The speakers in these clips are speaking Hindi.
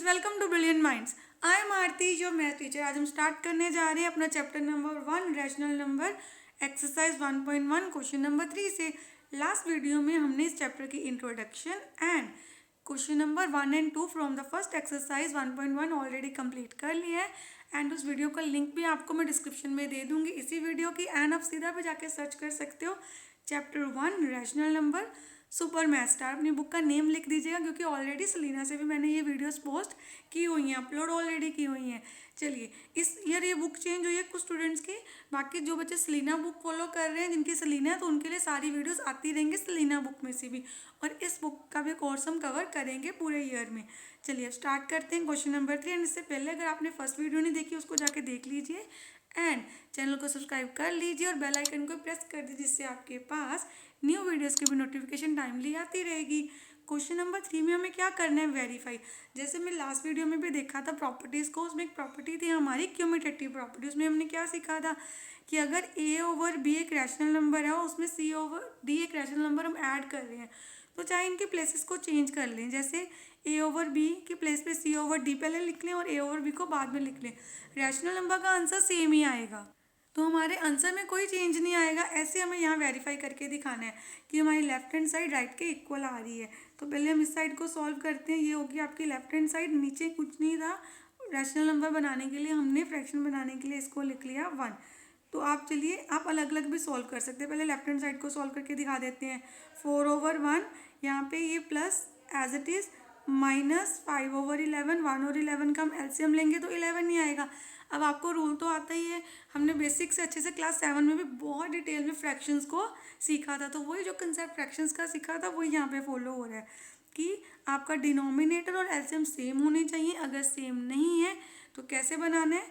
Welcome to Brilliant Minds. I am Aarti, your math teacher. आज हम स्टार्ट करने जा रहे हैं अपना chapter number 1 rational number exercise 1.1 question number 3 से। लास्ट वीडियो में हमने इस चैप्टर की introduction and question number 1 and 2 from the first exercise 1.1 already complete कर लिया है एंड उस वीडियो का लिंक भी आपको मैं डिस्क्रिप्शन में दे दूंगी इसी वीडियो की, एंड आप सीधा पे जाके सर्च कर सकते हो chapter 1 rational number super math star. अपनी बुक का नेम लिख दीजिएगा क्योंकि ऑलरेडी सलीना से भी मैंने ये वीडियोस पोस्ट की हुई हैं, अपलोड ऑलरेडी की हुई हैं। चलिए, इस ईयर ये बुक चेंज हुई है कुछ स्टूडेंट्स की। बाकी जो बच्चे सलीना बुक फॉलो कर रहे हैं, जिनकी सलीना है, तो उनके लिए सारी वीडियोस आती रहेंगी सलीना बुक में से भी, और इस बुक का भी कोर्स हम कवर करेंगे पूरे ईयर में। चलिए अब स्टार्ट करते हैं क्वेश्चन नंबर 3। एंड इससे पहले अगर आपने फर्स्ट वीडियो नहीं देखी उसको जाके देख लीजिए एंड चैनल को सब्सक्राइब कर लीजिए और बेल आइकन को प्रेस कर दीजिए, जिससे आपके पास न्यू वीडियोस की भी नोटिफिकेशन टाइमली आती रहेगी। क्वेश्चन नंबर 3 में हमें क्या करना है, वेरीफाई। जैसे मैं लास्ट वीडियो में भी देखा था प्रॉपर्टीज़ को, उसमें एक प्रॉपर्टी थी हमारी क्यूमुलेटिव प्रॉपर्टी। उसमें हमने क्या सीखा था कि अगर a ओवर b एक रैशनल नंबर है और उसमें c ओवर d एक रैशनल नंबर हम ऐड कर रहे हैं, तो चाहे इनके प्लेसेस को चेंज कर लें। जैसे a ओवर b की प्लेस पे c ओवर d पहले लिख लें और a ओवर b को बाद में लिख लें, रैशनल नंबर का आंसर सेम ही आएगा, तो हमारे आंसर में कोई चेंज नहीं आएगा। ऐसे हमें यहाँ वेरीफाई करके दिखाना है कि हमारी लेफ्ट हैंड साइड राइट के इक्वल आ रही है। तो पहले हम इस साइड को सॉल्व करते हैं। ये होगी आपकी लेफ्ट हैंड साइड, नीचे कुछ नहीं था। रैशनल नंबर बनाने के लिए हमने फ्रैक्शन बनाने के लिए इसको लिख लिया 1। तो आप चलिए आप अलग अलग भी सॉल्व कर सकते हैं। पहले लेफ्ट हैंड साइड को सॉल्व करके दिखा देते हैं। 4/1 यहाँ पे ये plus as it is minus 5/11, 1 और 11 का हम एलसीएम लेंगे तो 11 नहीं आएगा। अब आपको रूल तो आता ही है, हमने बेसिक से अच्छे से क्लास 7 में भी बहुत डिटेल में फ्रैक्शंस को सीखा था। तो वही जो कंसेप्ट फ्रैक्शंस का सीखा था वही यहाँ पे फॉलो हो रहा है कि आपका डिनोमिनेटर और एलसीएम सेम होने चाहिए। अगर सेम नहीं है तो कैसे बनाना है,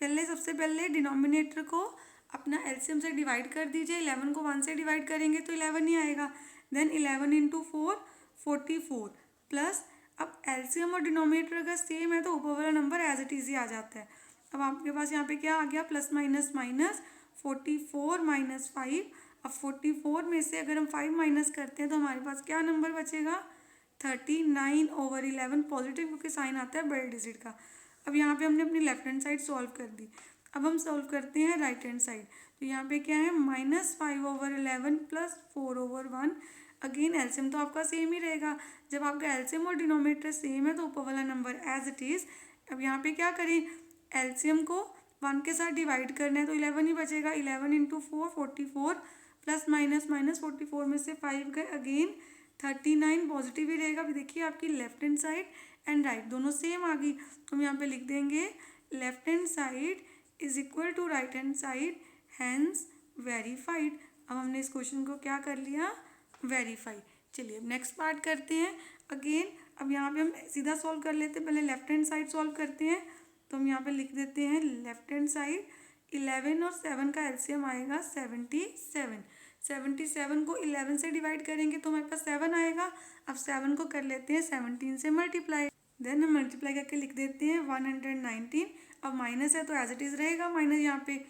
पहले सबसे पहले डिनोमिनेटर को अपना एलसीएम से डिवाइड कर दीजिए। 11 को 1 से डिवाइड करेंगे तो 11 ही आएगा। देन 11 इंटू 4 44 प्लस, अब एलसीएम और डिनोमिनेटर अगर सेम है तो ऊपर वाला नंबर एज इट इज ही आ जाता है। अब आपके पास यहाँ पे क्या आ गया, प्लस माइनस माइनस 44 माइनस 5। अब 44 में से अगर हम 5 माइनस करते हैं तो हमारे पास क्या नंबर बचेगा, 39/11 पॉजिटिव, क्योंकि साइन आता है बड़े डिजिट का। अब यहाँ पे हमने अपनी लेफ्ट हैंड साइड सॉल्व कर दी। अब हम सॉल्व करते हैं राइट हैंड साइड। तो यहाँ पे क्या है, -5/11 प्लस 4/1। अगेन एलसीएम तो आपका सेम ही रहेगा। जब आपका एलसीएम और डिनोमिनेटर सेम है तो ऊपर वाला नंबर एज इट इज़। अब यहाँ पे क्या करें, एलसीएम को 1 के साथ डिवाइड करना है तो 11 ही बचेगा। 11 इंटू 4 44 प्लस माइनस माइनस 44 में से 5 गए, अगेन 39 पॉजिटिव ही रहेगा। अभी देखिए आपकी left hand side and right दोनों सेम आ गई। तो हम यहाँ पे लिख देंगे left hand side is equal to right hand side, hence verified. अब हमने इस क्वेश्चन को क्या कर लिया, वेरीफाई। चलिए अब नेक्स्ट पार्ट करते हैं। अगेन अब यहाँ पे हम सीधा सॉल्व कर लेते हैं। पहले लेफ्ट हैंड साइड सॉल्व करते हैं। तो हम यहाँ पे लिख देते हैं लेफ्ट हैंड साइड 11 और 7 का एलसीएम आएगा 77। 77 को 11 से डिवाइड करेंगे तो हमारे पास 7 आएगा। अब 7 को कर लेते हैं 17 से मल्टीप्लाई। देन हम मल्टीप्लाई करके लिख देते हैं 119। अब माइनस है तो एज इट इज़ रहेगा माइनस। यहाँ पे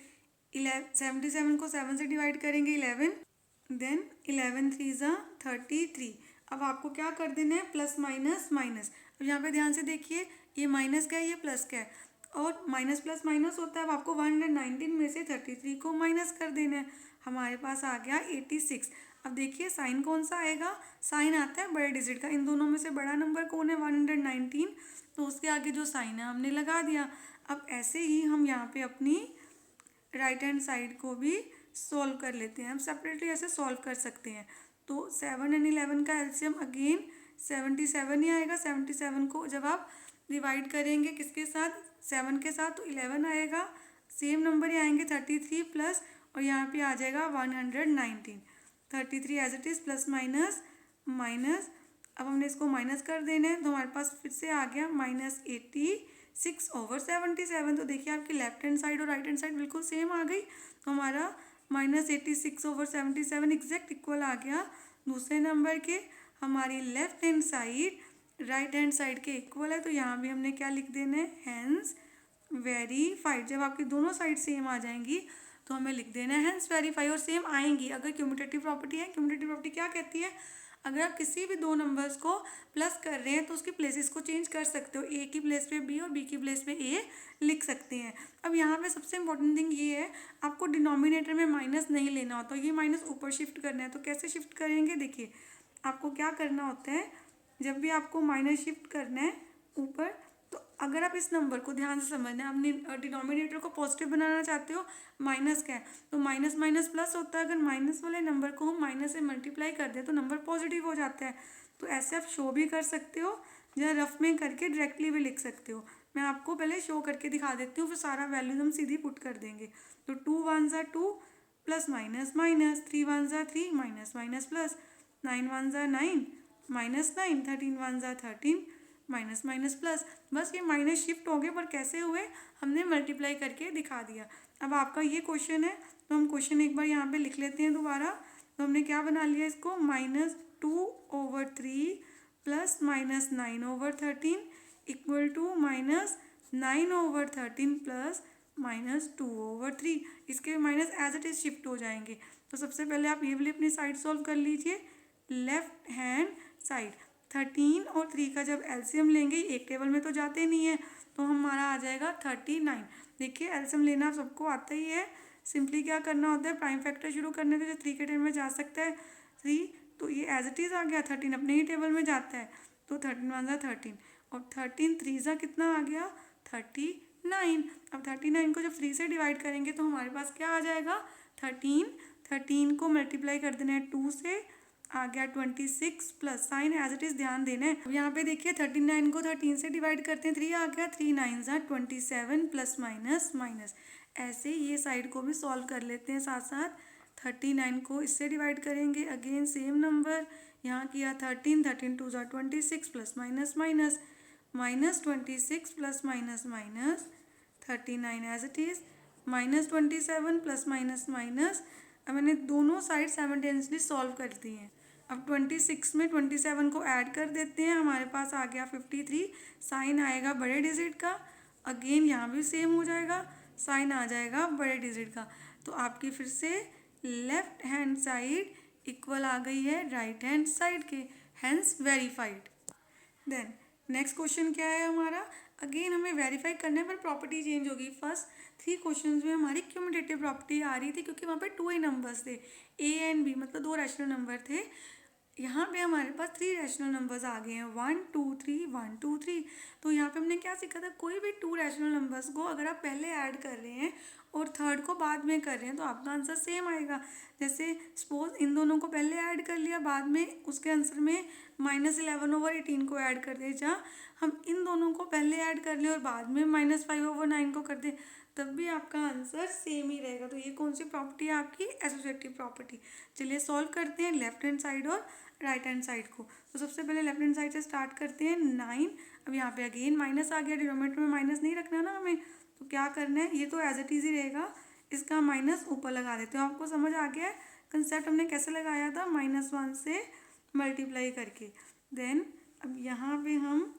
77 को 7 से डिवाइड करेंगे 11। देन 11 3 ज़ा 33। अब आपको क्या कर देना है, प्लस माइनस माइनस। अब यहाँ पे ध्यान से देखिए, ये माइनस का है ये प्लस का है, और माइनस प्लस माइनस होता है। अब आपको 119 में से 33 को माइनस कर देना है। हमारे पास आ गया 86। अब देखिए साइन कौन सा आएगा, साइन आता है बड़े डिजिट का। इन दोनों में से बड़ा नंबर कौन है, 119, तो उसके आगे जो साइन है हमने लगा दिया। अब ऐसे ही हम यहाँ पे अपनी राइट हैंड साइड को भी सॉल्व कर लेते हैं। हम सेपरेटली ऐसे सॉल्व कर सकते हैं। तो 7 एंड 11 का एलसीएम अगेन 77 ही आएगा। 77 को जब आप डिवाइड करेंगे किसके साथ, 7 के साथ, तो 11 आएगा। सेम नंबर ही आएंगे 33 प्लस, और यहाँ पे आ जाएगा 119। 33 as it is plus minus minus. अब हमने इसको माइनस कर देना है तो हमारे पास फिर से आ गया -86/77। तो देखिए आपकी लेफ्ट हैंड साइड और राइट हैंड साइड बिल्कुल सेम आ गई। तो हमारा -86/77 एग्जैक्ट इक्वल आ गया दूसरे नंबर के। हमारी left hand side right hand side के इक्वल है, तो यहाँ भी हमने क्या लिख देना है, हैंस वेरीफाइड। जब आपकी दोनों साइड सेम आ जाएंगी तो हमें लिख देना है हैंस वेरीफाई, और सेम आएंगी अगर क्यूमुलेटिव प्रॉपर्टी है। क्यूमुलेटिव प्रॉपर्टी क्या कहती है, अगर आप किसी भी दो नंबर्स को प्लस कर रहे हैं तो उसकी प्लेसेस को चेंज कर सकते हो, ए की प्लेस पे बी और बी की प्लेस पे ए लिख सकते हैं। अब यहाँ पे सबसे इंपॉर्टेंट थिंग ये है, आपको डिनोमिनेटर में माइनस नहीं लेना होता, ये माइनस ऊपर शिफ्ट करना है। तो कैसे शिफ्ट करेंगे, देखिए आपको क्या करना होता है, जब भी आपको माइनस शिफ्ट करना है ऊपर, तो अगर आप इस नंबर को ध्यान से समझना है, आपने डिनोमिनेटर को पॉजिटिव बनाना चाहते हो, माइनस का है तो माइनस माइनस प्लस होता है। अगर माइनस वाले नंबर को हम माइनस से मल्टीप्लाई कर दें तो नंबर पॉजिटिव हो जाता है। तो ऐसे आप शो भी कर सकते हो या रफ में करके डायरेक्टली भी लिख सकते हो। मैं आपको पहले शो करके दिखा देती हूँ, फिर सारा वैल्यूज हम सीधी पुट कर देंगे। तो 2 1 ज़ा 2 प्लस माइनस माइनस, 3 1 ज़ा 3 माइनस माइनस प्लस, 9 1 ज़ा 9 माइनस 9, 13 1 ज़ा 13 माइनस माइनस प्लस। बस ये माइनस शिफ्ट हो गए, पर कैसे हुए, हमने मल्टीप्लाई करके दिखा दिया। अब आपका ये क्वेश्चन है तो हम क्वेश्चन एक बार यहाँ पे लिख लेते हैं दोबारा। तो हमने क्या बना लिया इसको, -2/3 प्लस -9/13 इक्वल टू -9/13 प्लस -2/3। इसके minus as it is shift हो जाएंगे। तो सबसे पहले आप ये वाली अपनी साइड सॉल्व कर लीजिए, लेफ्ट हैंड साइड। 13 और 3 का जब एलसीएम लेंगे, एक टेबल में तो जाते नहीं है, तो हमारा आ जाएगा 39। देखिए एलसीएम लेना सबको आता ही है, सिंपली क्या करना होता है, प्राइम फैक्टर शुरू करने के जो 3 के टेबल में जा सकता है 3, तो ये एज इट इज़ आ गया, 13 अपने ही टेबल में जाता है, तो 13 1 ज़ा 13 और 13 3 ज़ा कितना आ गया 39। अब 39 को जब 3 से डिवाइड करेंगे तो हमारे पास क्या आ जाएगा 13 को मल्टीप्लाई कर देना है 2 से, आ गया 26 plus sign as it is ध्यान देना है। अब यहाँ पे देखिए 39 को 13 से डिवाइड करते हैं, 3 आ गया, 3 9 ज़ा 27 प्लस माइनस माइनस। ऐसे ये साइड को भी सॉल्व कर लेते हैं साथ साथ। 39 को इससे डिवाइड करेंगे, अगेन सेम नंबर, यहाँ किया 13 2 ज़ा 26 plus minus minus, -26 plus minus minus 39 as it is, -27 plus minus minus. अब मैंने दोनों साइड साइमल्टेनियसली सॉल्व कर दी हैं। अब 26 में 27 को ऐड कर देते हैं, हमारे पास आ गया 53, साइन आएगा बड़े डिजिट का, अगेन यहाँ भी सेम हो जाएगा, साइन आ जाएगा बड़े डिजिट का। तो आपकी फिर से लेफ्ट हैंड साइड इक्वल आ गई है राइट हैंड साइड के, hence verified. Then next question क्या है हमारा, अगेन हमें वेरीफाई करना है पर प्रॉपर्टी चेंज होगी। फर्स्ट 3 क्वेश्चंस में हमारी क्यूमुलेटिव प्रॉपर्टी आ रही थी क्योंकि वहाँ पे 2 ही नंबर्स थे, ए एंड बी, मतलब 2 रैशनल नंबर थे। यहाँ पे हमारे पास 3 रैशनल नंबर्स आ गए हैं, 1 2 3 1 2 3। तो यहाँ पे हमने क्या सीखा था, कोई भी 2 रैशनल नंबर्स को अगर आप पहले ऐड कर रहे हैं और थर्ड को बाद में कर रहे हैं तो आपका आंसर सेम आएगा। जैसे सपोज इन दोनों को पहले ऐड कर लिया, बाद में उसके आंसर में -11/18 को ऐड कर दिया, जहाँ हम इन दोनों को पहले ऐड कर लें और बाद में -5/9 को कर दें, तब भी आपका आंसर सेम ही रहेगा। तो ये कौन सी प्रॉपर्टी है आपकी, एसोसिएटिव प्रॉपर्टी। चलिए सॉल्व करते हैं लेफ्ट हैंड साइड और राइट हैंड साइड को। तो सबसे पहले लेफ्ट हैंड साइड से स्टार्ट करते हैं, 9। अब यहाँ पे अगेन माइनस आ गया, डिनोमिनेटर में माइनस नहीं रखना ना हमें, तो क्या करना है, ये तो एज इट इज ही रहेगा, इसका माइनस ऊपर लगा देते हो। आपको समझ आ गया है कंसेप्ट हमने कैसे लगाया था, -1 से मल्टीप्लाई करके। देन अब यहाँ पे हम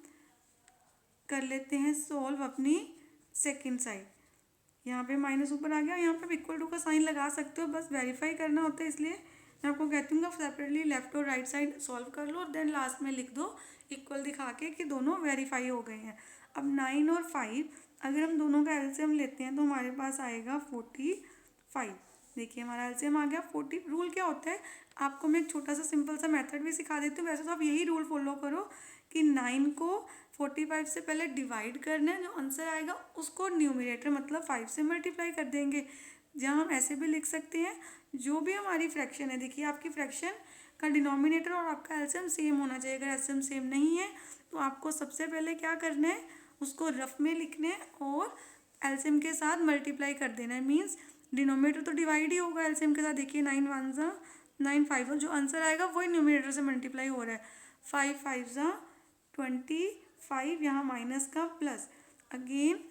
कर लेते हैं सॉल्व अपनी सेकेंड साइड। यहाँ पे माइनस ऊपर आ गया, यहाँ पे इक्वल टू का साइन लगा सकते हो, बस वेरीफाई करना होता है, इसलिए मैं आपको कहती हूँ सेपरेटली लेफ्ट और राइट साइड सॉल्व कर लो और देन लास्ट में लिख दो इक्वल दिखा के कि दोनों वेरीफाई हो गए हैं। अब 9 और 5 अगर हम दोनों का एलसीएम लेते हैं तो हमारे पास आएगा 45। देखिए हमारा एलसीएम आ गया 40। रूल क्या होता है, आपको मैं एक छोटा सा सिंपल सा मेथड भी सिखा देती हूँ, वैसे तो आप यही रूल फॉलो करो कि 9 को 45 से पहले डिवाइड करना है, जो आंसर आएगा उसको न्यूमरेटर मतलब 5 से मल्टीप्लाई कर देंगे। जहाँ हम ऐसे भी लिख सकते हैं, जो भी हमारी फ्रैक्शन है, देखिए आपकी फ्रैक्शन का डिनोमिनेटर और आपका एलसीएम सेम होना चाहिए। अगर एलसीएम सेम नहीं है तो आपको सबसे पहले क्या करना है, उसको रफ में लिखना है और एलसीएम के साथ मल्टीप्लाई कर देना है। मीन्स डिनोमिनेटर तो डिवाइड ही होगा एलसीएम के साथ। देखिए 9 1 ज़ा 9 5, जो आंसर आएगा वही न्यूमरेटर से मल्टीप्लाई हो रहा है। 5 5 ज़ा 25, यहाँ माइनस का प्लस, अगेन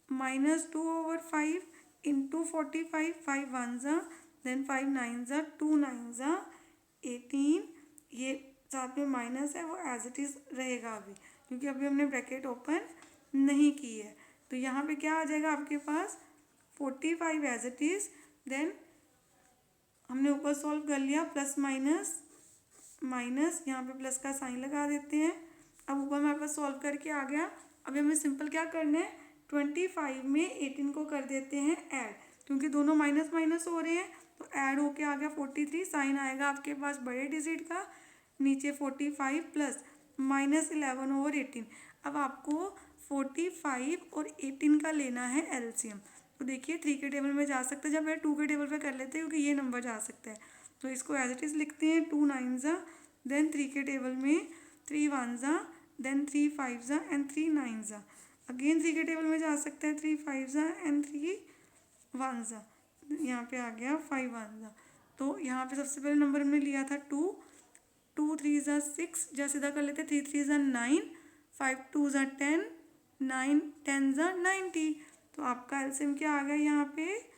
-2/5 इंटू 45, 5 1 ज़ा, देन 5 9 ज़ा 2 9 ज़ा 18, ये साथ में माइनस है वो एज इट इज़ रहेगा अभी, क्योंकि अभी हमने ब्रैकेट ओपन नहीं की है। तो यहाँ पे क्या आ जाएगा आपके पास 45 एज इट इज़, देन हमने ऊपर सॉल्व कर लिया प्लस माइनस माइनस, यहाँ पे प्लस का साइन लगा देते हैं। अब ऊपर हमारे पास सॉल्व करके आ गया। अभी हमें सिंपल क्या करना है, 25 में 18 को कर देते हैं ऐड, क्योंकि दोनों माइनस माइनस हो रहे हैं तो ऐड होके आ गया 43। साइन आएगा आपके पास बड़े डिजिट का, नीचे 45 प्लस -11/18। अब आपको 45 और 18 का लेना है एलसीएम। तो देखिए 3 के टेबल में जा सकते हैं, जब मैं 2 के टेबल पे कर लेते हैं क्योंकि ये नंबर जा सकता है। तो इसको एज इट इज़ लिखते हैं, 2 9 ज़ा, देन 3 के टेबल में 3 1 ज़ा, देन 3 5 ज़ा एंड 3 9 ज़ा। अगेन 3 के टेबल में जा सकता है, 3 5 ज़ा एंड 3 1 ज़ा। यहाँ पे आ गया 5 1 ज़ा। तो यहाँ पे सबसे पहले नंबर हमने लिया था 2, 2 3 ज़ा 6, जा सीधा कर लेते, 3 3 ज़ा 9, 5 2 ज़ा 10, 9 10 ज़ा 90। तो आपका एलसीएम क्या आ गया यहाँ पे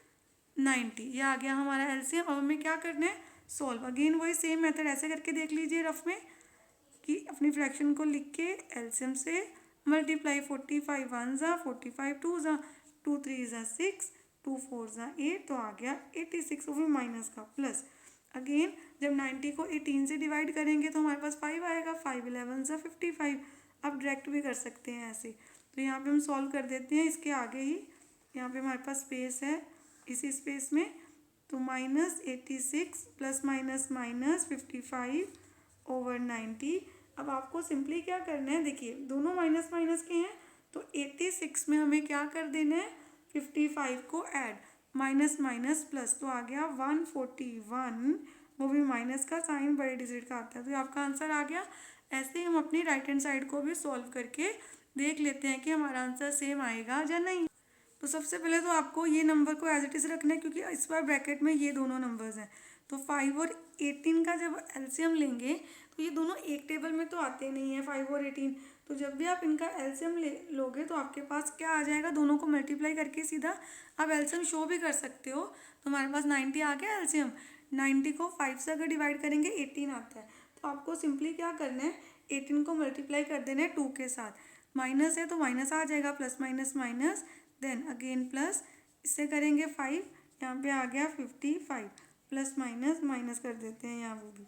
90। ये आ गया हमारा एलसीएम। अब हमें क्या करना है, सॉल्व। अगेन वही सेम मेथड ऐसे करके देख लीजिए रफ में कि अपनी फ्रैक्शन को लिख के एलसीएम से मल्टीप्लाई, 45 1 ज़ा, 45 2 ज़ा, 2 3 ज़ा 6, 2 4 ज़ा 8, तो आ गया 86। वो भी माइनस का, प्लस अगेन जब 90 को 18 से डिवाइड करेंगे तो हमारे पास 5 आएगा, 5 11 ज़ा 55। आप डायरेक्ट भी कर सकते हैं ऐसे। तो यहाँ पे हम सॉल्व कर देते हैं इसके आगे ही। यहाँ पे हमारे पास स्पेस है, इसी स्पेस में, तो -86 प्लस माइनस -55/90। अब आपको सिंपली क्या करना है, देखिए दोनों माइनस माइनस के हैं तो 86 में हमें क्या कर देना है, 55 को ऐड, माइनस माइनस प्लस, तो आ गया 141। वो भी माइनस का साइन बड़े डिजिट का आता है, तो आपका आंसर आ गया। ऐसे ही हम अपनी राइट हैंड साइड को भी सॉल्व करके देख लेते हैं कि हमारा आंसर सेम आएगा या नहीं। तो सबसे पहले तो आपको ये नंबर को एज इट इज़ रखना है, क्योंकि इस बार ब्रैकेट में ये दोनों नंबर्स हैं। तो 5 और 18 का जब एलसीएम लेंगे तो ये दोनों एक टेबल में तो आते नहीं है, 5 और 18। तो जब भी आप इनका एलसीएम लोगे तो आपके पास क्या आ जाएगा, दोनों को मल्टीप्लाई करके सीधा आप एलसीएम शो भी कर सकते हो। तो हमारे पास 90 आ गया एलसीएम। 90 को 5 से अगर डिवाइड करेंगे 18 आता है। तो आपको सिंपली क्या करना है, 18 को मल्टीप्लाई कर देना है 2 के साथ, माइनस है तो माइनस आ जाएगा, plus minus minus, then again plus, इससे करेंगे 5, यहाँ पे आ गया 55, प्लस माइनस माइनस कर देते हैं यहाँ वो भी,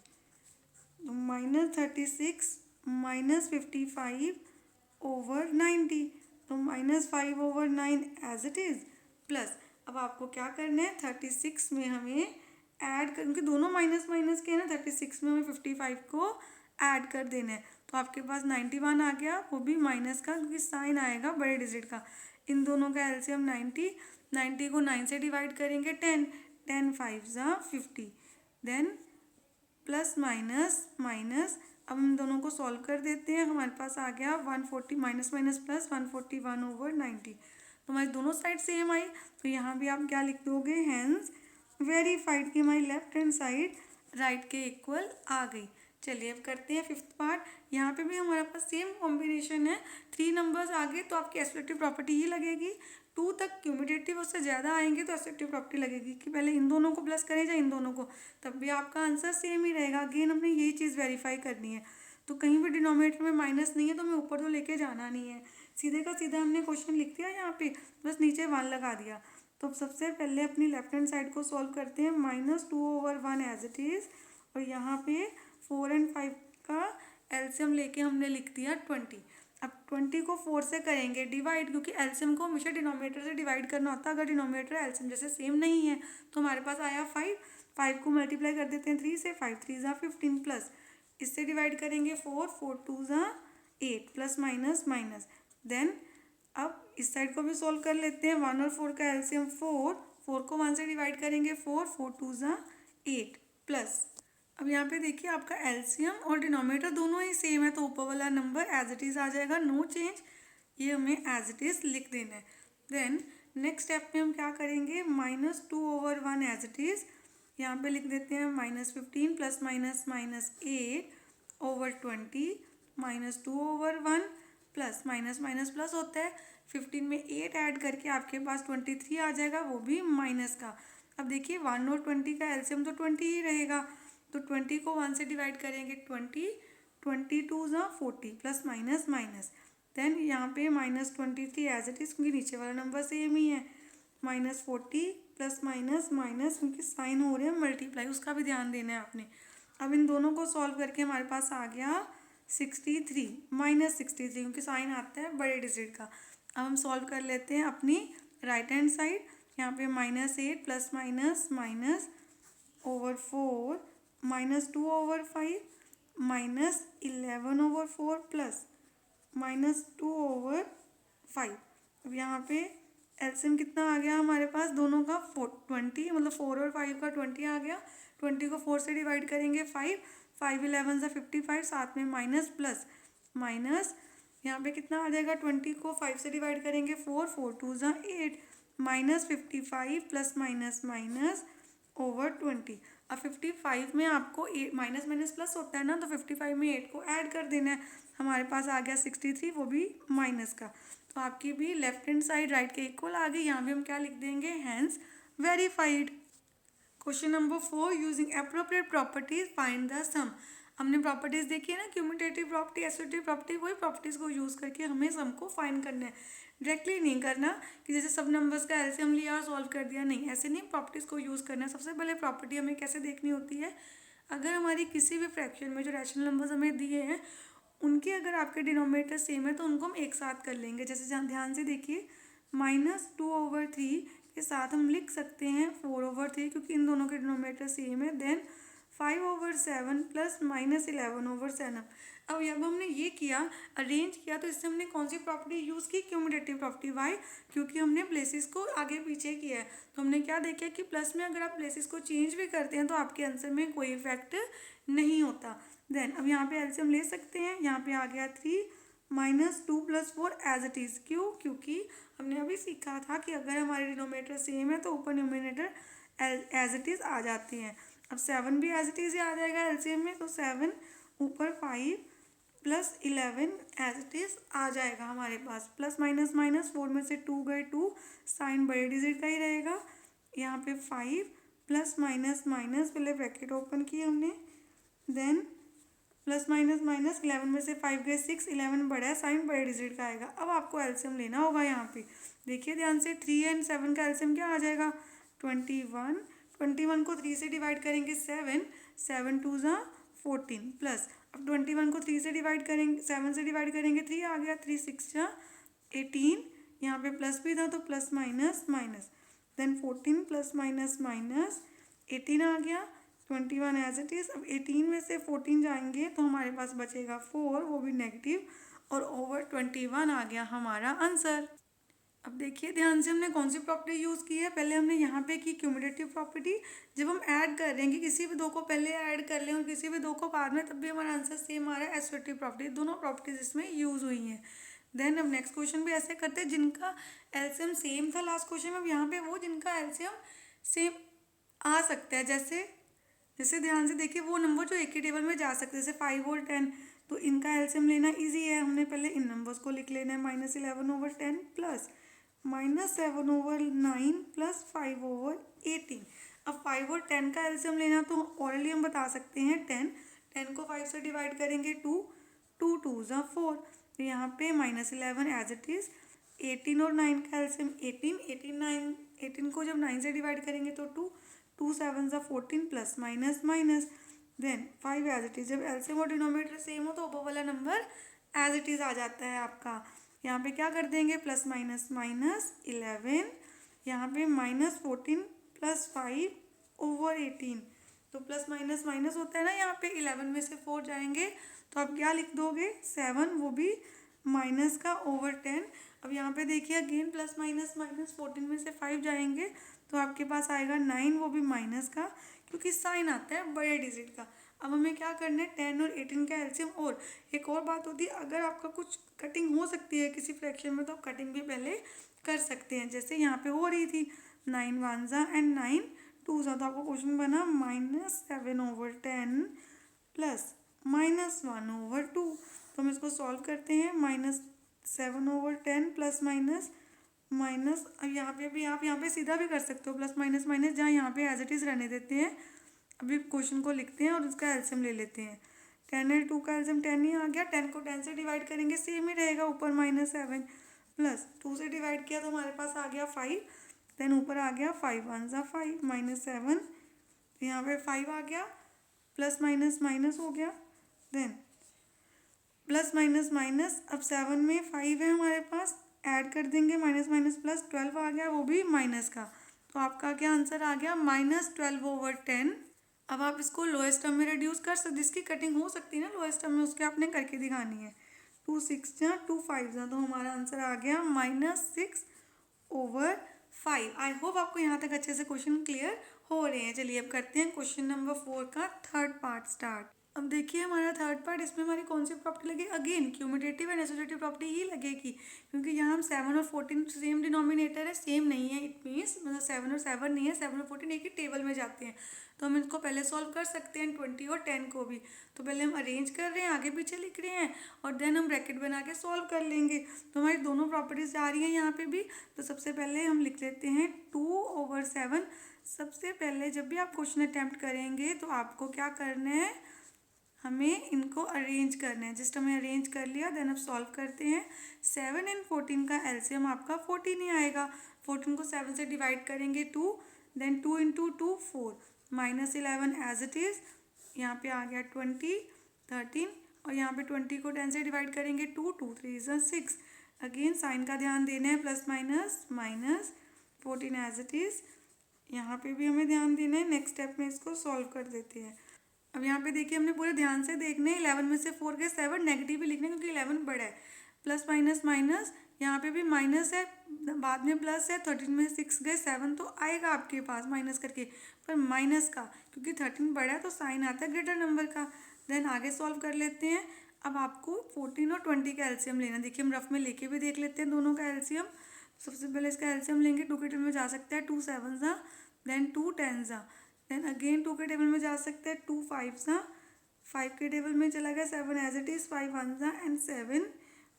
तो -36 -55/90, तो -5/9 एज इट इज़, प्लस अब आपको क्या करना है, 36 में हमें ऐड कर, क्योंकि दोनों माइनस माइनस के हैं ना, 36 में हमें 55 को ऐड कर देना है। तो आपके पास 91 आ गया, वो भी माइनस का, क्योंकि साइन आएगा बड़े डिजिट का। इन दोनों का एलसीएम 90, 90 को 9 से डिवाइड करेंगे 10, 10 5 ज़ा 50, देन प्लस माइनस माइनस। अब हम दोनों को सॉल्व कर देते हैं, हमारे पास आ गया 140, माइनस माइनस प्लस 141/90। तो हमारी दोनों साइड सेम आई, तो यहाँ भी आप क्या लिख दोगे, हैंस वेरीफाइड कि हमारी लेफ्ट हैंड साइड राइट के इक्वल आ गई। चलिए अब करते हैं फिफ्थ पार्ट। यहाँ पे भी हमारे पास सेम कॉम्बिनेशन है, 3 नंबर्स आगे तो आपकी एसोसिएटिव प्रॉपर्टी ही लगेगी, 2 तक क्यूमुलेटिव उससे ज़्यादा आएंगे तो एसोसिएटिव प्रॉपर्टी लगेगी कि पहले इन दोनों को प्लस करें या इन दोनों को, तब भी आपका आंसर सेम ही रहेगा। अगेन हमने यही चीज़ वेरीफाई करनी है। तो कहीं भी डिनोमिनेटर में माइनस नहीं है तो हमें ऊपर तो लेके जाना नहीं है, सीधे का सीधा हमने क्वेश्चन लिख दिया यहाँ पे, बस नीचे 1 लगा दिया। तो अब सबसे पहले अपनी लेफ्ट हैंड साइड को सॉल्व करते हैं, -2/1 एज इट इज़, और यहाँ पे 4 और 5 का एलसीएम लेके हमने लिख दिया 20। अब 20 को 4 से करेंगे डिवाइड, क्योंकि एलसीएम को हमेशा डिनोमिनेटर से डिवाइड करना होता है। अगर डिनोमिनेटर एलसीएम जैसे सेम नहीं है तो हमारे पास आया 5, 5 को मल्टीप्लाई कर देते हैं 3 से, 5 3 ज़ा 15, प्लस इससे डिवाइड करेंगे 4, 4 2 ज़ा 8, प्लस माइनस माइनस, देन अब इस साइड को भी सॉल्व कर लेते हैं। 1 और 4 का एलसीएम 4, 4 को 1 से डिवाइड करेंगे 4, 4 2 ज़ा 8, प्लस अब यहाँ पे देखिए आपका एलसीएम और डिनोमिनेटर दोनों ही सेम है, तो ऊपर वाला नंबर एज इट इज़ आ जाएगा, नो चेंज, ये हमें एज इट इज़ लिख देना है। देन नेक्स्ट स्टेप में हम क्या करेंगे, -2/1 एज इट इज़, यहाँ पे लिख देते हैं -15 plus minus minus 8/20, -2/1 plus minus minus plus होता है, 15 में 8 ऐड करके आपके पास 23 आ जाएगा, वो भी माइनस का। अब देखिए 1 और 20 का एलसीएम तो 20 ही रहेगा, तो 20 को 1 से डिवाइड करेंगे 20, 22 ज़ा 40, प्लस माइनस माइनस, देन यहाँ पे -23 एज इट इज़, क्योंकि नीचे वाला नंबर सेम ही है, -40 प्लस माइनस माइनस, क्योंकि साइन हो रहे हैं मल्टीप्लाई, उसका भी ध्यान देना है आपने। अब इन दोनों को सॉल्व करके हमारे पास आ गया 63 -63, क्योंकि साइन आता है बड़े डिजिट का। अब हम सॉल्व कर लेते हैं अपनी राइट हैंड साइड। यहाँ पे -8 plus minus minus over 4 -2/5 -11/4 plus -2/5। अब यहाँ पे एलसीएम कितना आ गया हमारे पास दोनों का 20, मतलब 4 और 5 का 20 आ गया। 20 को 4 से डिवाइड करेंगे 5, 5 11 55, साथ में माइनस प्लस माइनस, यहाँ पे कितना आ जाएगा 20 को 5 से डिवाइड करेंगे 4, 4 2 8, -55 प्लस माइनस माइनस ओवर 20। अब 55 में आपको माइनस माइनस प्लस होता है ना, तो 55 में 8 को ऐड कर देना है। हमारे पास आ गया 63, वो भी माइनस का। तो आपकी भी लेफ्ट हैंड साइड राइट के इक्वल आ गई। यहाँ भी हम क्या लिख देंगे, hence verified. Question number 4, using appropriate properties find the sum. हमने प्रॉपर्टीज देखी है ना, क्यूमुलेटिव प्रॉपर्टी, एसोसिएटिव प्रॉपर्टी, वही प्रॉपर्टीज को यूज करके हमें सम को फाइंड करना है। डायरेक्टली नहीं करना कि जैसे सब नंबर्स का एलसीएम लिया और सॉल्व कर दिया, नहीं, ऐसे नहीं, प्रॉपर्टीज को यूज करना है। सबसे पहले प्रॉपर्टी हमें कैसे देखनी होती है, अगर हमारी किसी भी फ्रैक्शन में जो रैशनल नंबर्स हमें दिए हैं उनके अगर आपके डिनोमिनेटर सेम है तो उनको हम एक साथ कर लेंगे। जैसे ध्यान से देखिए, -2/3 के साथ हम लिख सकते हैं 4/3, क्योंकि इन दोनों के डिनोमिनेटर सेम है। Then 5/7 plus -11/7। अब जब हमने ये किया, अरेंज किया, तो इससे हमने कौन सी प्रॉपर्टी यूज़ की, क्यूमुलेटिव प्रॉपर्टी। वाई, क्योंकि हमने प्लेसेस को आगे पीछे किया है। तो हमने क्या देखा कि प्लस में अगर आप प्लेसेस को चेंज भी करते हैं तो आपके आंसर में कोई इफेक्ट नहीं होता। देन अब यहाँ पे एलसीएम ले सकते हैं। यहाँ पे आ गया 3 -2 + 4 एज इट इज़। क्यों, क्योंकि हमने अभी सीखा था कि अगर हमारे डिनोमिनेटर सेम है तो ऊपर न्यूमिनेटर एज इट इज़ आ जाते हैं। अब 7 भी एज इट इज़ ही आ जाएगा एलसीएम में, तो 7 ऊपर 5 + 11 एज इट इज़ आ जाएगा हमारे पास। प्लस माइनस माइनस 4 में से 2 गए 2, साइन बड़े डिजिट का ही रहेगा। यहाँ पे 5 प्लस माइनस माइनस, पहले ब्रैकेट ओपन की हमने, देन प्लस माइनस माइनस 11 में से 5 गए 6, 11 बड़ा है, साइन बड़े डिजिट का आएगा। अब आपको एलसीएम लेना होगा। यहाँ पे देखिए ध्यान से, 3 और 7 का एलसीएम क्या आ जाएगा, 21। 21 को 3 से डिवाइड करेंगे 7, 7 2 14 प्लस, अब 21 को 3 से डिवाइड करेंगे, 7 से डिवाइड करेंगे 3 आ गया, 3 6 18, यहाँ पे प्लस भी था तो plus minus minus, then 14 plus minus minus 18 आ गया, 21 एज इट इज़। अब 18 में से 14 जाएंगे तो हमारे पास बचेगा 4, वो भी नेगेटिव, और ओवर 21 आ गया हमारा आंसर। अब देखिए ध्यान से, हमने कौन सी प्रॉपर्टी यूज़ की है। पहले हमने यहाँ पे की क्यूमुलेटिव प्रॉपर्टी। जब हम ऐड कर रहे हैं कि किसी भी दो को पहले ऐड कर लें और किसी भी दो को बाद में, तब भी हमारा आंसर सेम आ रहा है, एसोसिएटिव प्रॉपर्टी। दोनों प्रॉपर्टीज इसमें यूज़ हुई हैं। देन अब नेक्स्ट क्वेश्चन भी ऐसे करते हैं जिनका एलसीएम सेम था लास्ट क्वेश्चन में। अब यहाँ पे वो जिनका एलसीएम सेम आ सकता है, जैसे जैसे ध्यान से देखिए, वो नंबर जो एक ही टेबल में जा सकते हैं, जैसे 5 और 10, तो इनका एलसीएम लेना इजी है। हमने पहले इन नंबर्स को लिख लेना है, -11/10 प्लस -7/9 प्लस 5/18। अब 5 और 10 का एलसीएम लेना तो ऑलरेडी हम बता सकते हैं 10 को 5 से डिवाइड करेंगे 2, 2 2 4, तो यहाँ पे -11 एज इट इज़। 18 और 9 का एलसीएम 18 को जब 9 से डिवाइड करेंगे तो 2, 2 7 14 plus minus minus, then 5 as it is. जब एलसीएम और डिनोमिनेटर सेम हो तो ऊपर वाला नंबर एज इट इज़ आ जाता है आपका। यहाँ पे क्या कर देंगे, प्लस माइनस माइनस 11, यहाँ पे -14 प्लस 5/18, तो प्लस माइनस माइनस होता है ना, यहाँ पे 11 में से 4 जाएंगे तो आप क्या लिख दोगे, 7, वो भी माइनस का ओवर 10। अब यहाँ पे देखिए अगेन प्लस माइनस माइनस, 14 में से 5 जाएंगे तो आपके पास आएगा 9, वो भी माइनस का, क्योंकि साइन आता है बड़े डिजिट का। अब हमें क्या करना है, 10 और 18 का एलसीएम। और एक और बात होती है, अगर आपका कुछ कटिंग हो सकती है किसी फ्रैक्शन में तो आप कटिंग भी पहले कर सकते हैं। जैसे यहाँ पे हो रही थी 9 1 एंड 9 2, तो आपको क्वेश्चन बना -7/10 प्लस -1/2। तो हम इसको सॉल्व करते हैं, -7/10 प्लस माइनस माइनस, अब यहाँ पे भी आप यहाँ पे सीधा भी कर सकते हो, प्लस माइनस माइनस, जहाँ यहाँ पे एज इट इज़ रहने देते हैं। अभी क्वेश्चन को लिखते हैं और उसका एलसीएम ले लेते हैं। 10 और 2 का एलसीएम 10 ही आ गया। 10 को 10 से डिवाइड करेंगे सेम ही रहेगा, ऊपर -7 प्लस 2 से डिवाइड किया तो हमारे पास आ गया 5, देन ऊपर आ गया 5 1 5 -7, यहाँ पे 5 आ गया प्लस माइनस माइनस हो गया, देन प्लस माइनस माइनस, अब 7 में 5 है हमारे पास, ऐड कर देंगे, माइनस माइनस प्लस 12 आ गया, वो भी माइनस का। तो आपका क्या आंसर आ गया, -12/10। अब आप इसको लोएस्ट टर्म में रिड्यूस कर सकते, जिसकी कटिंग हो सकती है ना लोएस्ट टर्म में, उसके आपने करके दिखानी है। 2 6 जा 2 5 जा, तो हमारा आंसर आ गया -6/5। आई होप आपको यहाँ तक अच्छे से क्वेश्चन क्लियर हो रहे हैं। चलिए अब करते हैं क्वेश्चन नंबर 4 का थर्ड पार्ट स्टार्ट। अब देखिए हमारा थर्ड पार्ट, इसमें हमारी कौन सी प्रॉपर्टी लगेगी, again cumulative and associative property ही लगेगी, क्योंकि यहाँ हम 7 और 14 सेम डिनोमिनेटर है, सेम नहीं है। इट मीन्स मतलब 7 और 7 नहीं है, 7 और 14 एक ही टेबल में जाते हैं। तो हम इनको पहले सॉल्व कर सकते हैं 20 और 10 को भी। तो पहले हम अरेंज कर रहे हैं, आगे पीछे लिख रहे हैं, और देन हम ब्रैकेट बना के सॉल्व कर लेंगे। तो हमारी दोनों प्रॉपर्टीज आ रही हैं यहाँ पे भी। तो सबसे पहले हम लिख लेते हैं 2/7। सबसे पहले जब भी आप क्वेश्चन अटैम्प्ट करेंगे तो आपको क्या करना है, हमें इनको अरेंज करना है। जस्ट हमें अरेंज कर लिया, देन अब सॉल्व करते हैं। 7 एंड 14 का एलसीएम आपका 14 ही आएगा। 14 को 7 से डिवाइड करेंगे 2, देन 2 × 2 4, -11 एज इट इज़। यहाँ पे आ गया 20 13, और यहाँ पे 20 को 10 से डिवाइड करेंगे 2 2 3 6। अगेन साइन का ध्यान देना है, plus minus minus, 14 as it is. यहाँ पे भी हमें ध्यान देना है। नेक्स्ट स्टेप में इसको सॉल्व कर देते हैं। अब यहाँ पे देखिए हमने पूरे ध्यान से देखने, 11 में से 4 गए 7, नेगेटिव भी लिखने क्योंकि 11 बड़ा है। प्लस माइनस माइनस, यहाँ पे भी माइनस है, बाद में प्लस है। 13 में 6 गए 7, तो आएगा आपके पास माइनस करके, पर माइनस का, क्योंकि 13 बड़ा है तो साइन आता है ग्रेटर नंबर का। देन आगे सॉल्व कर लेते हैं। अब आपको 14 और 20 का एलसीएम लेना। देखिए हम रफ में लेके भी देख लेते हैं दोनों का एलसीएम। सबसे पहले इसका एलसीएम लेंगे, 2 के टेबल में जा सकता है 2 7 जा, देन 2 10 जा, देन अगेन 2 के टेबल में जा सकते हैं 2 5 जा, 5 के टेबल में चला गया 7 एज इट इज़, 5 1 जा एंड 7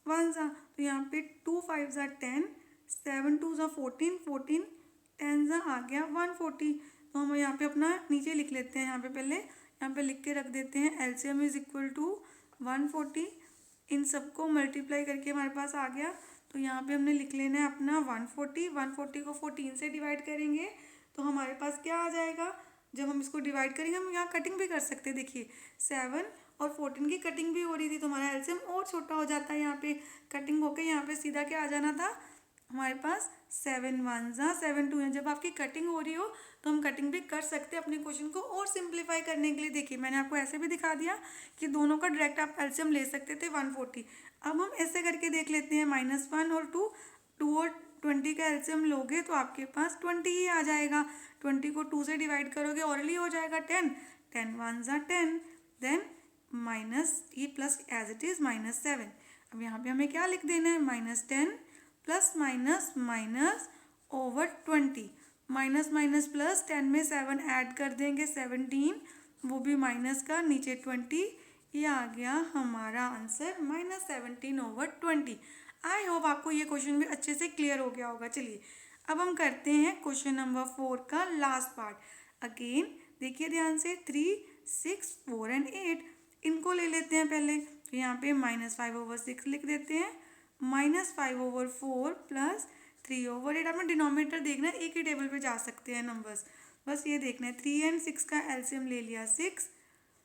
1 जा। तो यहाँ पे 2 5 जा 10, 7 2 जा 14, 14 10 जा आ गया 140। तो हम यहाँ पे अपना नीचे लिख लेते हैं। यहाँ पे पहले यहाँ पे लिख के रख देते हैं, एलसीएम इज इक्वल टू 140। इन सबको मल्टीप्लाई करके हमारे पास आ गया। तो यहाँ पे हमने लिख लेना है अपना 140। 140 को 14 से डिवाइड करेंगे तो हमारे पास क्या आ जाएगा। जब हम इसको डिवाइड करेंगे, हम यहाँ कटिंग भी कर सकते हैं। देखिए 7 और 14 की कटिंग भी हो रही थी, तो हमारा एलसीएम और छोटा हो जाता है। यहाँ पे कटिंग होकर यहाँ पे सीधा क्या आ जाना था हमारे पास, 7 1 जा 7 2 है। जब आपकी कटिंग हो रही हो तो हम कटिंग भी कर सकते हैं अपने क्वेश्चन को और सिंप्लीफाई करने के लिए। देखिए मैंने आपको ऐसे भी दिखा दिया कि दोनों का डायरेक्ट आप एलसीएम ले सकते थे 140। अब हम ऐसे करके देख लेते हैं, -1 और 2, 2 और 20 का एलसीएम लोगे तो आपके पास 20 ही आ जाएगा। 20 को 2 से डिवाइड करोगे ऑलरेडी हो जाएगा 10, 10 1 जा 10, देन माइनस ये प्लस एज इट इज़ -7। अब यहाँ पे हमें क्या लिख देना है, -10 plus minus minus over 20, minus minus plus, 10 में 7 ऐड कर देंगे 17, वो भी माइनस का, नीचे 20। ये आ गया हमारा आंसर -17/20। आई होप आपको ये क्वेश्चन भी अच्छे से क्लियर हो गया होगा। चलिए अब हम करते हैं क्वेश्चन नंबर 4 का लास्ट पार्ट। अगेन देखिए ध्यान से, 3 6 4 एंड 8 इनको ले लेते हैं पहले। तो यहाँ पे -5/6 लिख देते हैं, -5/4 प्लस 3/8। आपने डिनोमिनेटर देखना है, एक ही टेबल पे जा सकते हैं नंबर्स, बस ये देखना है। 3 एंड 6 का एलसीएम ले लिया 6,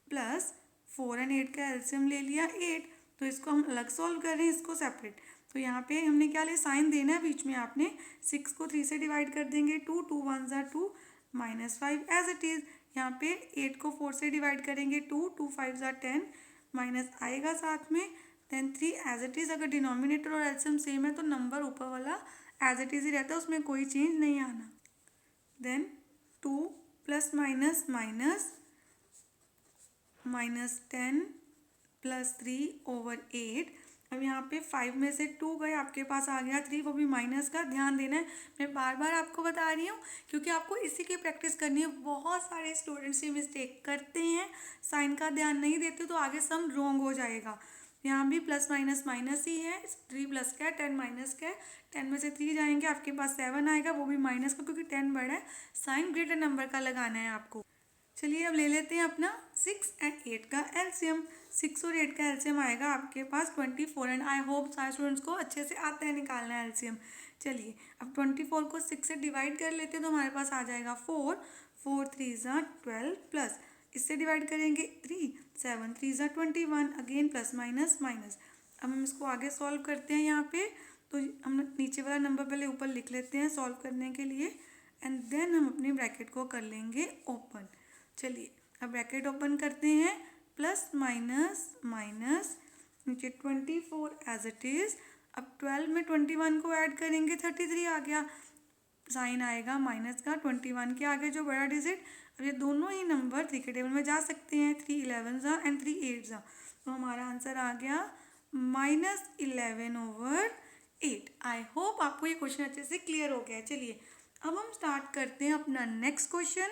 प्लस 4 एंड 8 का एलसीएम ले लिया 8। तो इसको हम अलग सॉल्व कर रहे हैं, इसको सेपरेट। तो यहाँ पे हमने क्या लिया, साइन देना है बीच में आपने। 6 को 3 से डिवाइड कर देंगे 2, 2 1 जा 2, -5 एज इट इज़। यहाँ पे 8 को 4 से डिवाइड करेंगे 2, 2 5 जा 10, माइनस आएगा साथ में, देन 3 एज इट इज़। अगर डिनोमिनेटर और एलसीएम सेम है तो नंबर ऊपर वाला एज इट इज़ ही रहता है, उसमें कोई चेंज नहीं आना। Then 2 plus minus minus, -10 plus 3/8। अब यहाँ पे 5 में से 2 गए, आपके पास आ गया 3, वो भी माइनस का। ध्यान देना है, मैं बार बार आपको बता रही हूँ क्योंकि आपको इसी की प्रैक्टिस करनी है। बहुत सारे स्टूडेंट्स ये मिस्टेक करते हैं, साइन का ध्यान नहीं देते, तो आगे सम रॉन्ग हो जाएगा। यहाँ भी प्लस माइनस माइनस ही है, 3 प्लस का है 10 माइनस का है। 10 में से 3 जाएंगे, आपके पास 7 आएगा, वो भी माइनस का, क्योंकि 10 बड़ा है। साइन ग्रेटर नंबर का लगाना है आपको। चलिए अब ले लेते हैं अपना 6 एंड 8 का एलसीएम। 6 और 8 का एलसीएम आएगा आपके पास 24। एंड आई होप सारे स्टूडेंट्स को अच्छे से आता है निकालना है एलसीएम। चलिए अब 24 को 6 से डिवाइड कर लेते हैं तो हमारे पास आ जाएगा 4, 4 3 जा 12, प्लस इससे डिवाइड करेंगे 3, 7 3 ज़ा 21, अगेन प्लस माइनस माइनस। अब हम इसको आगे सॉल्व करते हैं यहाँ पे, तो हम नीचे वाला नंबर पहले ऊपर लिख लेते हैं सॉल्व करने के लिए, एंड देन हम अपनी ब्रैकेट को कर लेंगे ओपन। चलिए अब ब्रैकेट ओपन करते हैं, प्लस माइनस माइनस, नीचे 24 एज इट इज़। अब 12 में 21 को ऐड करेंगे 33 आ गया, साइन आएगा माइनस का 21 के आगे जो बड़ा डिजिट। अब ये दोनों ही नंबर 3 के टेबल में जा सकते हैं, 3 11 ज़ा एंड 3 8 ज़ा, तो हमारा आंसर आ गया -11/8। आई होप आपको ये क्वेश्चन अच्छे से क्लियर हो गया है। चलिए अब हम स्टार्ट करते हैं अपना next question.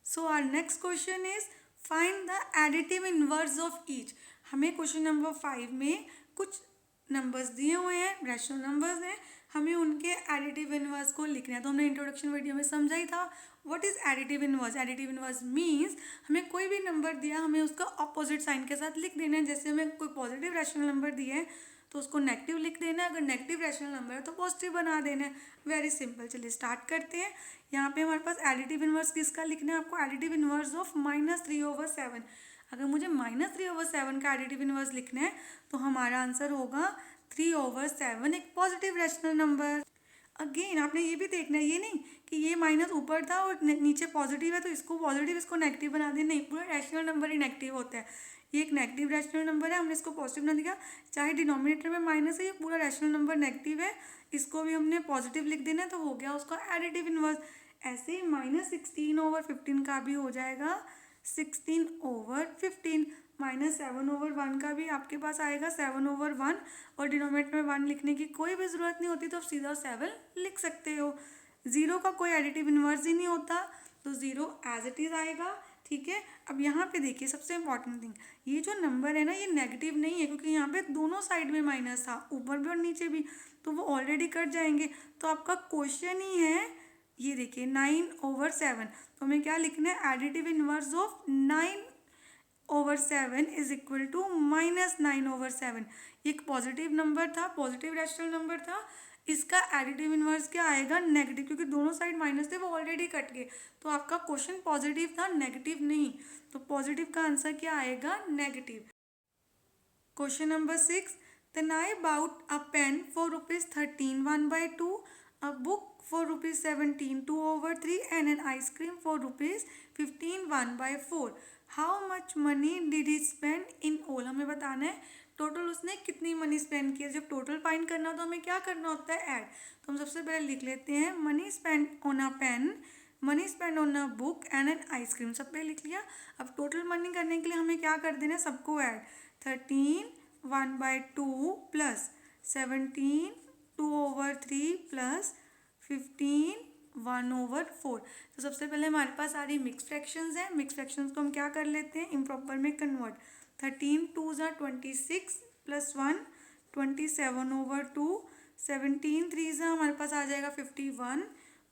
So our next question is find the additive inverse of each. हमें क्वेश्चन नंबर 5 में कुछ नंबर्स दिए हुए हैं, रैशनल नंबर्स हैं, हमें उनके एडिटिव इनवर्स को लिखना है। तो हमने इंट्रोडक्शन वीडियो में समझा ही था what is additive inverse. Additive inverse means हमें कोई भी नंबर दिया, हमें उसका ऑपोजिट साइन के साथ लिख देना है। जैसे हमें कोई पॉजिटिव रैशनल नंबर दिया है तो उसको नेगेटिव लिख देना है, अगर नेगेटिव रैशनल नंबर है तो पॉजिटिव बना देना है। Very simple. चलिए स्टार्ट करते हैं। यहाँ पे हमारे पास एडिटिव इनवर्स किसका लिखना है आपको, एडिटिव इनवर्स ऑफ -3/7। अगर मुझे -3/7 का एडिटिव इनवर्स लिखना है तो हमारा आंसर होगा 3/7, एक पॉजिटिव रैशनल नंबर। अगेन आपने ये भी देखना है, ये नहीं कि ये माइनस ऊपर था और नीचे पॉजिटिव है तो इसको पॉजिटिव इसको नेगेटिव बना दें, नहीं, पूरा रैशनल नंबर ही नेगेटिव होता है। ये एक नेगेटिव रैशनल नंबर है, हमने इसको पॉजिटिव बना दिया, चाहे डिनोमिनेटर में माइनस है, ये पूरा रैशनल नंबर नेगेटिव है, इसको भी हमने पॉजिटिव लिख देना है, तो हो गया उसका एडिटिव इनवर्स। ऐसे ही -16/15 का भी हो जाएगा 16/15, -7/1 का भी आपके पास आएगा 7/1, और डिनोमिनेटर में 1 लिखने की कोई भी ज़रूरत नहीं होती, तो आप सीधा 7 लिख सकते हो। 0 का कोई एडिटिव इनवर्स ही नहीं होता, तो 0 एज इट इज़ आएगा। ठीक है, अब यहाँ पे देखिए सबसे इंपॉर्टेंट थिंग, ये जो नंबर है ना ये नेगेटिव नहीं है, क्योंकि यहाँ पे दोनों साइड में माइनस था, ऊपर भी और नीचे भी, तो वो ऑलरेडी कट जाएंगे। तो आपका क्वेश्चन ही है, ये देखिए 9/7, तो हमें क्या लिखना है, additive inverse of 9/7 is equal to -9/7। ये एक पॉजिटिव नंबर था, पॉजिटिव रैशनल नंबर था, इसका एडिटिव इनवर्स क्या आएगा, नेगेटिव, क्योंकि दोनों साइड माइनस थे वो ऑलरेडी कट गए। तो आपका क्वेश्चन पॉजिटिव था, नेगेटिव नहीं, तो पॉजिटिव का आंसर क्या आएगा, negative. Question number 6, then I bought a pen for ₹13 1/2, a book for ₹17 2/3, and an ice cream for ₹15 1/4. How much money did he spend in all? हमें बताना है टोटल उसने कितनी मनी स्पेंड की है। जब टोटल फाइंड करना हो तो हमें क्या करना होता है, ऐड। तो हम सबसे पहले लिख लेते हैं money spend on a pen, money spend on a book and an ice cream, सब पे लिख लिया। अब टोटल मनी करने के लिए हमें क्या कर देना है, सबको ऐड। 13 1/2 plus 17 2/3 plus 15 1/4। तो सबसे पहले हमारे पास सारी मिक्स फ्रैक्शंस हैं, मिक्स फ्रैक्शंस को हम क्या कर लेते हैं, इम्प्रॉपर में कन्वर्ट। 13 2 ज़ा 26 प्लस 1 27/2, 17 3 ज़ा हमारे पास आ जाएगा 51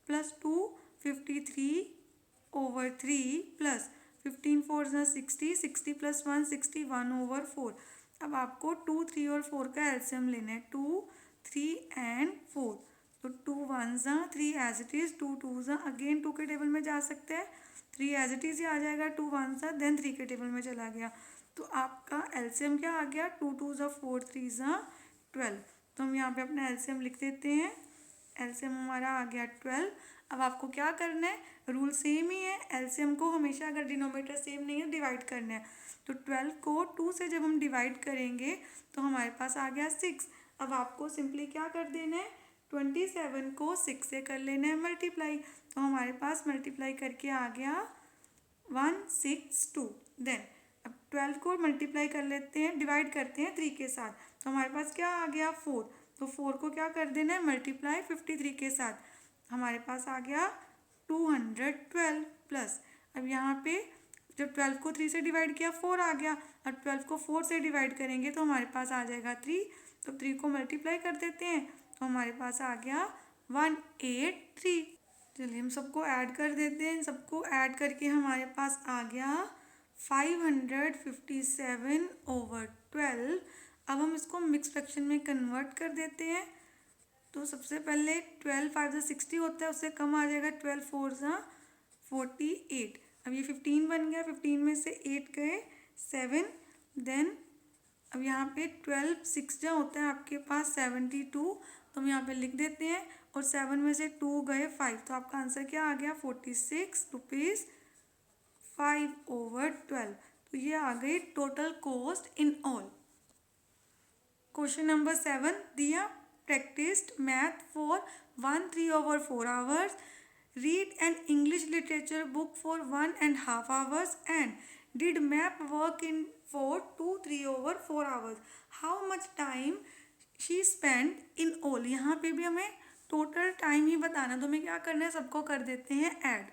प्लस 2 53/3 प्लस 15 4 ज़ा 60, 60 प्लस 1 61/4। अब आपको 2 3 और 4 का एलसीएम लेना है, 2 3 एंड 4, तो 2 1 ज़ा 3 एज इट इज़, 2 2 ज़ा, अगेन 2 के टेबल में जा सकते हैं, 3 एज इट इज़ ही आ जाएगा, 2 1 ज़ा, देन 3 के टेबल में चला गया, तो आपका एलसीएम क्या आ गया, 2 2 ज़ा 4 3 ज़ा 12। तो हम यहाँ पे अपना एलसीएम लिख देते हैं, एलसीएम हमारा आ गया 12। अब आपको क्या करना है, रूल सेम ही है, एलसीएम को हमेशा अगर डिनोमिनेटर सेम नहीं है डिवाइड करना है। तो 12 को 2 से जब हम डिवाइड करेंगे तो हमारे पास आ गया 6। अब आपको सिंपली क्या कर देना है, 27 को 6 से कर लेना है मल्टीप्लाई, तो हमारे पास मल्टीप्लाई करके आ गया 162। देन अब 12 को मल्टीप्लाई कर लेते हैं, डिवाइड करते हैं 3 के साथ, तो हमारे पास क्या आ गया 4, तो 4 को क्या कर देना है, मल्टीप्लाई 53 के साथ, हमारे पास आ गया 212 प्लस। अब यहाँ पे जब 12 को 3 से डिवाइड किया 4 आ गया, और 12 को 4 से डिवाइड करेंगे तो हमारे पास आ जाएगा 3, तो 3 को मल्टीप्लाई कर देते हैं, तो हमारे पास आ गया 183। चलिए हम सबको ऐड कर देते हैं, सबको ऐड करके हमारे पास आ गया 557/12। अब हम इसको मिक्स फ्रैक्शन में कन्वर्ट कर देते हैं, तो सबसे पहले 12 5 ज़ा 60 होता है, उससे कम आ जाएगा, 12 4 ज़ा 48, अब ये 15 बन गया, 15 में से 8 गए 7, देन अब यहाँ पे 12 6 जा होता है आपके पास 72, तो हम यहाँ पे लिख देते हैं, और 7 में से 2 गए 5, तो आपका आंसर क्या आ गया 46 रुपीज़ 5/12। तो ये आ गई total cost in all. Question number 7 दिया, practiced math for 1/3/4 hours, read an English literature book for 1.5 hours, and did map work in for 2/3/4 hours. How much time she spent in all? यहाँ पे भी हमें टोटल टाइम ही बताना, तो हमें क्या करना है, सबको कर देते हैं ऐड।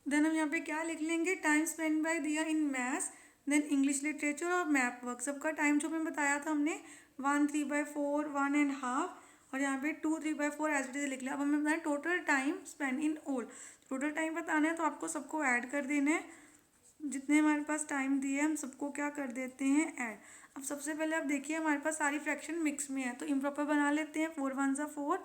देन हम यहाँ पे क्या लिख लेंगे, time spend by Diya in maths, then English literature और मैप वर्क, सबका टाइम जो हमें बताया था हमने 1/3/4 1.5, और यहाँ पे 2/3/4 एज इट इज लिख लिया। अब हमें बताया total time spend in all, total time बताना है तो आपको सबको ऐड कर देना है, जितने हमारे पास टाइम दिए हम सबको क्या कर देते हैं ऐड। अब सबसे पहले आप देखिए हमारे पास सारी फ्रैक्शन मिक्स में है, तो इम्प्रॉपर बना लेते हैं। 4 1 4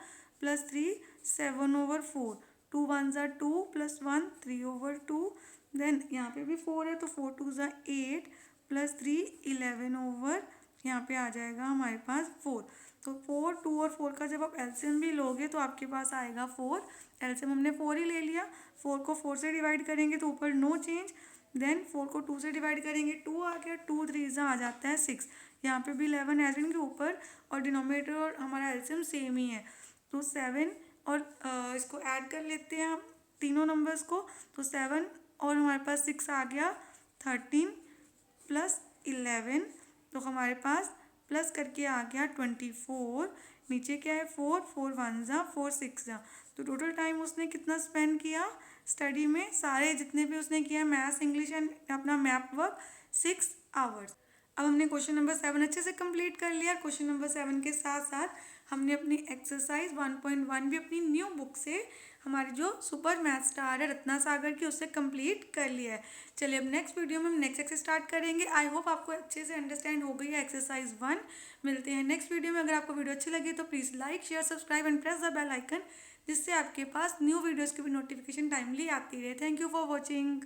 + 3 7/4, 2 1 2 + 1 3/2, देन यहाँ पे भी 4 है तो 4 2 8 + 3 11/, यहाँ पे आ जाएगा हमारे पास 4। तो 4 2 और 4 का जब आप एलसीएम भी लोगे तो आपके पास आएगा 4, एलसीएम हमने 4 ही ले लिया। 4 को 4 से डिवाइड करेंगे तो ऊपर नो चेंज, देन 4 को 2 से डिवाइड करेंगे 2 आ गया, 2 3 आ जाता है 6, यहाँ पे भी 11 एज के ऊपर, और डिनोमिनेटर और हमारा एलसीएम सेम ही है, तो 7 और इसको ऐड कर लेते हैं हम तीनों नंबर्स को, तो 7 और हमारे पास 6 आ गया 13 + 11, तो हमारे पास प्लस करके आ गया 24, नीचे क्या है 4 4 1 4 6, तो टोटल टाइम उसने कितना स्पेंड किया स्टडी में, सारे जितने भी उसने किया मैथ्स इंग्लिश एंड अपना मैप वर्क 6 आवर्स। अब हमने क्वेश्चन नंबर 7 अच्छे से कंप्लीट कर लिया। क्वेश्चन नंबर 7 के साथ साथ हमने अपनी एक्सरसाइज 1.1 भी अपनी न्यू बुक से हमारी जो सुपर मैथ स्टार है रत्ना सागर की, उससे कंप्लीट कर लिया है। चलिए अब नेक्स्ट वीडियो में हम नेक्स्ट एक्सरसाइज स्टार्ट करेंगे। आई होप आपको अच्छे से अंडरस्टैंड हो गई है एक्सरसाइज 1। मिलते हैं नेक्स्ट वीडियो में। अगर आपको वीडियो अच्छी लगी तो please like share subscribe and press the bell icon, जिससे आपके पास न्यू वीडियोज़ की भी नोटिफिकेशन टाइमली आती रहे। Thank you for watching.